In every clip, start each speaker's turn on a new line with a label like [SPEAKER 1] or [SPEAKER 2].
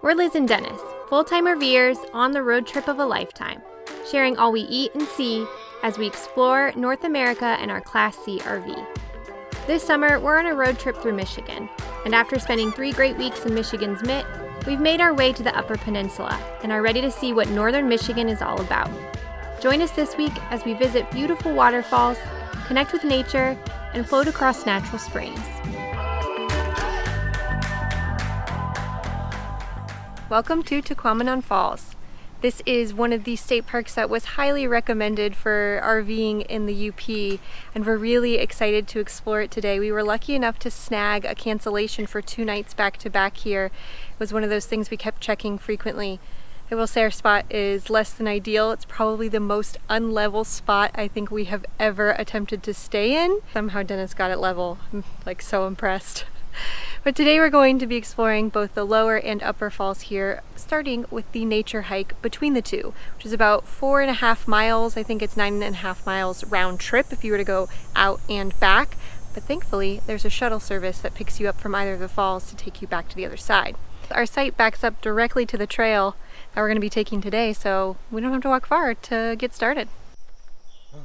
[SPEAKER 1] We're Liz and Dennis, full-time RVers on the road trip of a lifetime, sharing all we eat and see as we explore North America in our Class C RV. This summer, we're on a road trip through Michigan, and after spending 3 great weeks in Michigan's Mitt, we've made our way to the Upper Peninsula and are ready to see what northern Michigan is all about. Join us this week as we visit beautiful waterfalls, connect with nature, and float across natural springs. Welcome to Tahquamenon Falls. This is one of the state parks that was highly recommended for RVing in the UP, and we're really excited to explore it today. We were lucky enough to snag a cancellation for 2 nights back to back here. It was one of those things we kept checking frequently. I will say our spot is less than ideal. It's probably the most unlevel spot I think we have ever attempted to stay in. Somehow Dennis got it level. I'm like so impressed. But today we're going to be exploring both the lower and upper falls here, starting with the nature hike between the two, which is about 4.5 miles. I think it's 9.5 miles round trip if you were to go out and back. But thankfully, there's a shuttle service that picks you up from either of the falls to take you back to the other side. Our site backs up directly to the trail that we're going to be taking today, so we don't have to walk far to get started.
[SPEAKER 2] Okay,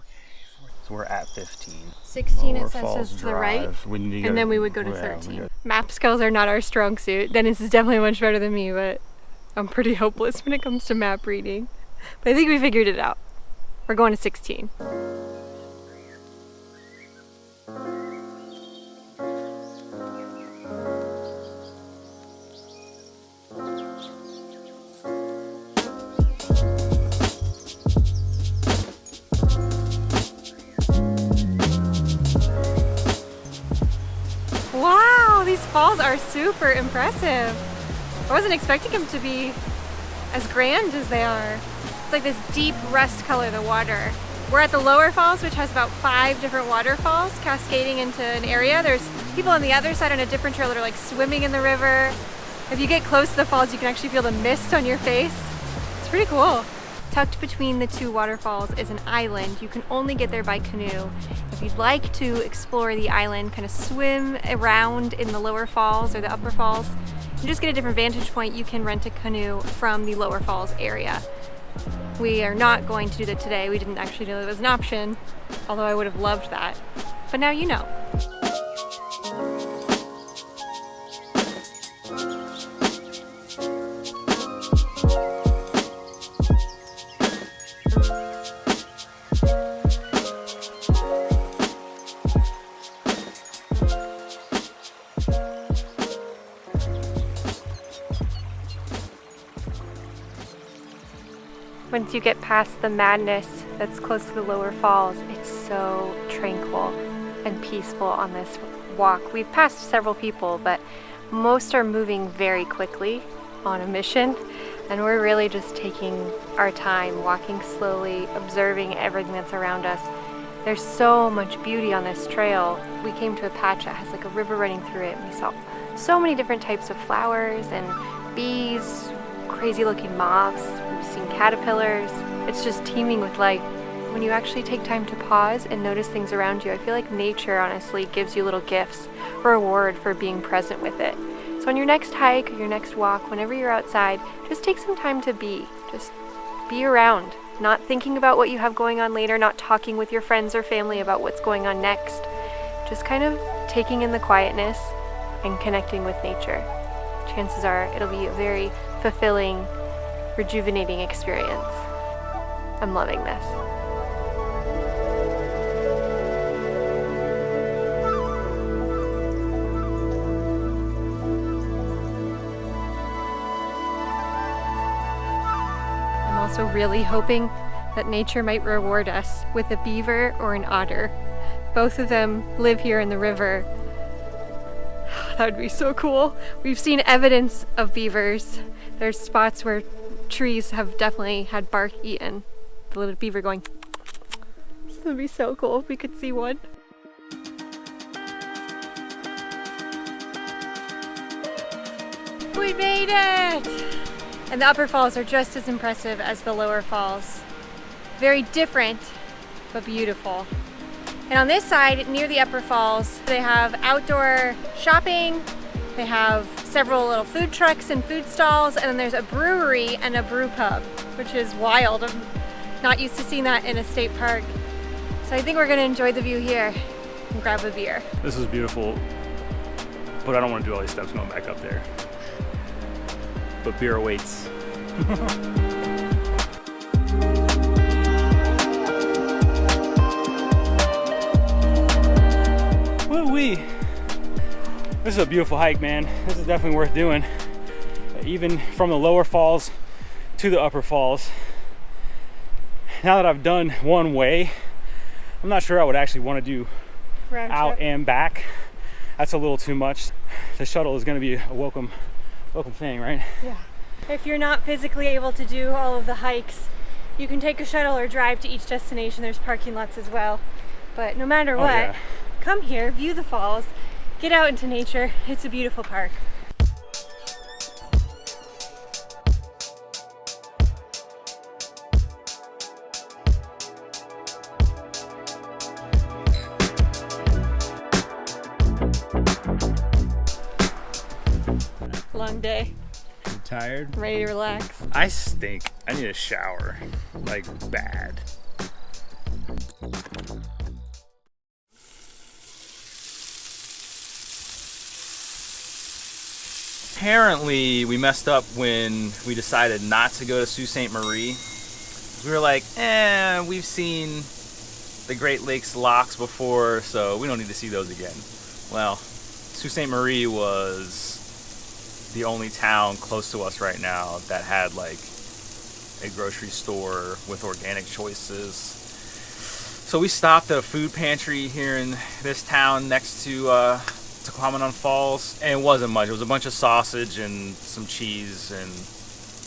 [SPEAKER 2] so we're at 15.
[SPEAKER 1] 16
[SPEAKER 2] Lower
[SPEAKER 1] it says
[SPEAKER 2] Falls
[SPEAKER 1] to the right,
[SPEAKER 2] Drive.
[SPEAKER 1] and then we would go to 13. Map skills are not our strong suit. Dennis is definitely much better than me, but I'm pretty hopeless when it comes to map reading. But I think we figured it out. We're going to 16. Wow, these falls are super impressive. I wasn't expecting them to be as grand as they are. It's like this deep rust color, the water. We're at the lower falls, which has about 5 different waterfalls cascading into an area. There's people on the other side on a different trail that are like swimming in the river. If you get close to the falls, you can actually feel the mist on your face. It's pretty cool. Tucked between the 2 waterfalls is an island. You can only get there by canoe. If you'd like to explore the island, kind of swim around in the lower falls or the upper falls, and just get a different vantage point, you can rent a canoe from the lower falls area. We are not going to do that today. We didn't actually know it was an option, although I would have loved that. But now you know. Once you get past the madness that's close to the lower falls, it's so tranquil and peaceful on this walk. We've passed several people, but most are moving very quickly on a mission, and we're really just taking our time, walking slowly, observing everything that's around us. There's so much beauty on this trail. We came to a patch that has like a river running through it, and we saw so many different types of flowers and bees, crazy looking moths. We've seen caterpillars. It's just teeming with life. When you actually take time to pause and notice things around you, I feel like nature honestly gives you little gifts, a reward for being present with it. So on your next hike or your next walk, whenever you're outside, just take some time to be. Just be around, not thinking about what you have going on later, not talking with your friends or family about what's going on next. Just kind of taking in the quietness and connecting with nature. Chances are it'll be a very fulfilling, rejuvenating experience. I'm loving this. I'm also really hoping that nature might reward us with a beaver or an otter. Both of them live here in the river. That would be so cool. We've seen evidence of beavers. There's spots where trees have definitely had bark eaten. The little beaver going. This would be so cool if we could see one. We made it! And the upper falls are just as impressive as the lower falls. Very different, but beautiful. And on this side, near the upper falls, they have outdoor shopping, They have several little food trucks and food stalls, and then there's a brewery and a brew pub, which is wild. I'm not used to seeing that in a state park. So I think we're gonna enjoy the view here and grab a beer.
[SPEAKER 3] This is beautiful, but I don't want to do all these steps going back up there. But beer awaits. Woo-wee. This is a beautiful hike, man. This is definitely worth doing. Even from the lower falls to the upper falls. Now that I've done one way, I'm not sure I would actually want to do out and back. That's a little too much. The shuttle is going to be a welcome thing, right?
[SPEAKER 1] Yeah. If you're not physically able to do all of the hikes, you can take a shuttle or drive to each destination. There's parking lots as well. But no matter what,
[SPEAKER 3] yeah.
[SPEAKER 1] Come here, view the falls, get out into nature. It's a beautiful park. Long day.
[SPEAKER 3] You tired?
[SPEAKER 1] Ready to relax.
[SPEAKER 3] I stink. I need a shower. Like, bad. Apparently, we messed up when we decided not to go to Sault Ste. Marie. We were like, we've seen the Great Lakes locks before, so we don't need to see those again. Well, Sault Ste. Marie was the only town close to us right now that had like a grocery store with organic choices. So we stopped at a food pantry here in this town next to Tahquamenon Falls, and it wasn't much. It was a bunch of sausage and some cheese and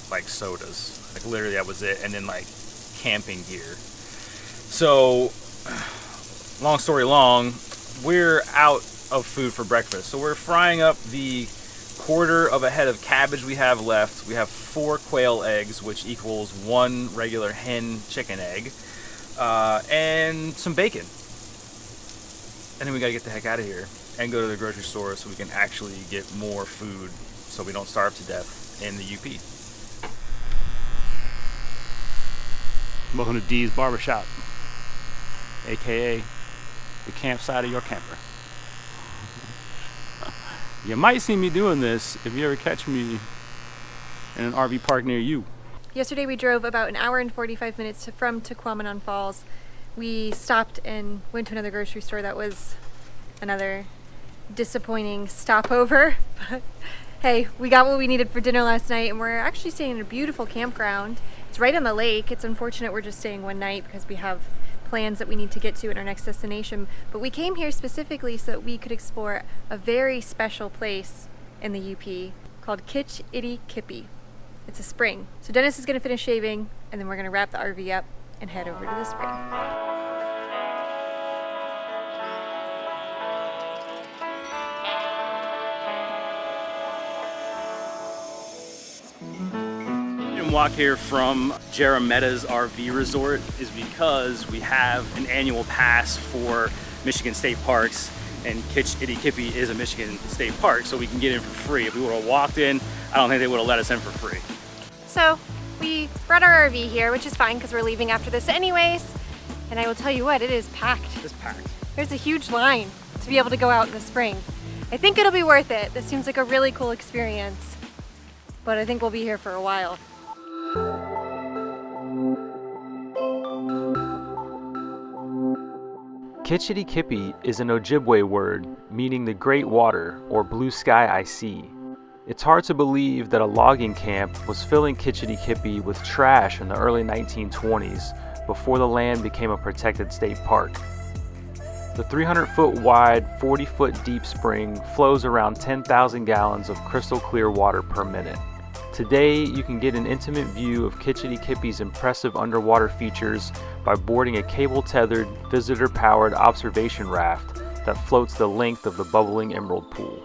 [SPEAKER 3] like sodas. Like literally that was it, and then like camping gear. So long story long, we're out of food for breakfast. So we're frying up the quarter of a head of cabbage we have left. We have 4 quail eggs, which equals 1 regular hen chicken egg, and some bacon. And then we gotta get the heck out of here and go to the grocery store so we can actually get more food so we don't starve to death in the UP. Welcome to Dee's Barbershop, aka the campsite of your camper. You might see me doing this if you ever catch me in an RV park near you.
[SPEAKER 1] Yesterday we drove about an hour and 45 minutes from Tahquamenon Falls. We stopped and went to another grocery store. That was another disappointing stopover. But hey, we got what we needed for dinner last night, and we're actually staying in a beautiful campground. It's right on the lake. It's unfortunate we're just staying one night because we have plans that we need to get to in our next destination. But we came here specifically so that we could explore a very special place in the UP called Kitch-iti-Kipi. It's a spring. So Dennis is going to finish shaving, and then we're going to wrap the RV up and head over to the spring.
[SPEAKER 3] Walk here from Jeremetta's RV resort is because we have an annual pass for Michigan State Parks, and Kitch-iti-Kipi is a Michigan State Park, so we can get in for free. If we would have walked in, I don't think they would have let us in for free.
[SPEAKER 1] So we brought our RV here, which is fine because we're leaving after this anyways, and I will tell you what, it is packed.
[SPEAKER 3] It's packed.
[SPEAKER 1] There's a huge line to be able to go out in the spring. I think it'll be worth it. This seems like a really cool experience, but I think we'll be here for a while.
[SPEAKER 4] Kitch-iti-Kipi is an Ojibwe word meaning the great water or blue sky I see. It's hard to believe that a logging camp was filling Kitch-iti-Kipi with trash in the early 1920s before the land became a protected state park. The 300-foot wide, 40-foot deep spring flows around 10,000 gallons of crystal clear water per minute. Today, you can get an intimate view of Kitch-iti-Kipi's impressive underwater features by boarding a cable-tethered, visitor-powered observation raft that floats the length of the bubbling emerald pool.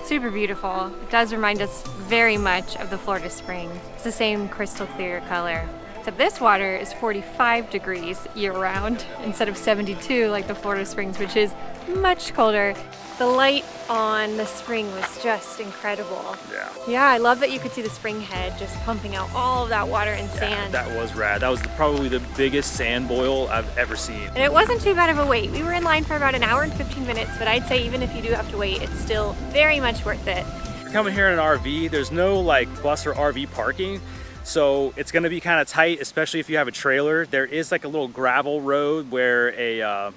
[SPEAKER 1] Super beautiful. It does remind us very much of the Florida Springs. It's the same crystal clear color. Except this water is 45 degrees year-round instead of 72 like the Florida Springs, which is much colder. The light on the spring was just incredible.
[SPEAKER 3] Yeah.
[SPEAKER 1] Yeah, I love that you could see the spring head just pumping out all of that water and sand.
[SPEAKER 3] That was rad. That was probably the biggest sand boil I've ever seen.
[SPEAKER 1] And it wasn't too bad of a wait. We were in line for about an hour and 15 minutes, but I'd say even if you do have to wait, it's still very much worth it.
[SPEAKER 3] If you're coming here in an RV, there's no like bus or RV parking. So it's gonna be kind of tight, especially if you have a trailer. There is like a little gravel road where a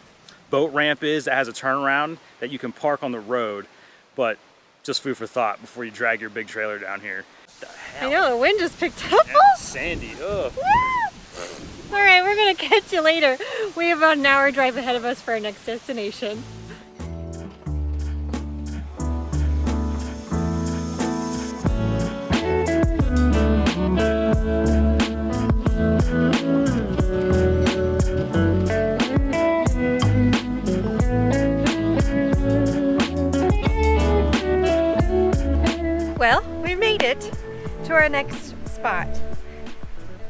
[SPEAKER 3] boat ramp is that has a turnaround that you can park on the road, but just food for thought before you drag your big trailer down here. What the hell?
[SPEAKER 1] I know, the wind just picked up.
[SPEAKER 3] That's sandy, ugh.
[SPEAKER 1] All right, we're gonna catch you later. We have about an hour drive ahead of us for our next destination. Well, we made it to our next spot.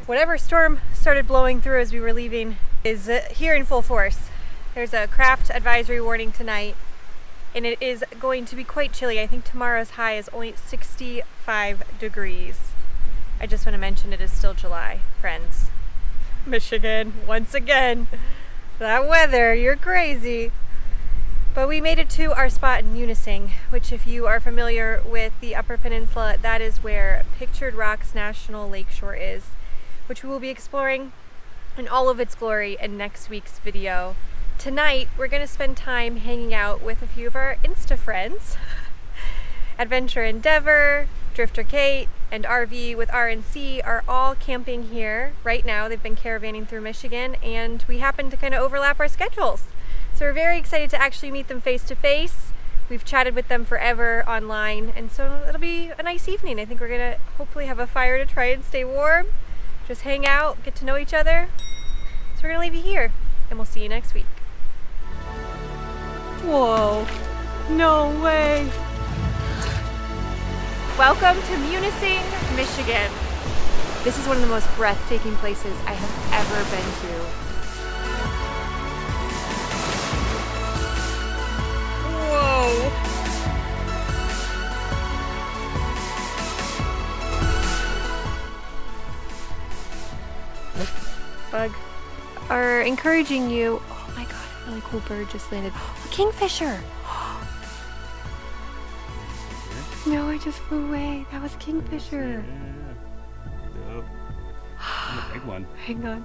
[SPEAKER 1] Whatever storm started blowing through as we were leaving is here in full force. There's a craft advisory warning tonight, and it is going to be quite chilly. I think tomorrow's high is only 65 degrees. I just want to mention it is still July, friends. Michigan, once again. That weather, you're crazy. But we made it to our spot in Munising, which if you are familiar with the Upper Peninsula, that is where Pictured Rocks National Lakeshore is, which we will be exploring in all of its glory in next week's video. Tonight, we're gonna spend time hanging out with a few of our Insta friends. Adventure Endeavor, Drifter Kate, and RV with RNC are all camping here right now. They've been caravanning through Michigan, and we happen to kind of overlap our schedules. So we're very excited to actually meet them face to face. We've chatted with them forever online, and so it'll be a nice evening. I think we're gonna hopefully have a fire to try and stay warm, just hang out, get to know each other. So we're gonna leave you here, and we'll see you next week. Whoa, no way. Welcome to Munising, Michigan. This is one of the most breathtaking places I have ever been to. Whoa! Bug. Are encouraging you. Oh my god, a really cool bird just landed. A kingfisher! No, I just flew away. That was a kingfisher.
[SPEAKER 3] Yeah. Dope. A big one.
[SPEAKER 1] Hang on.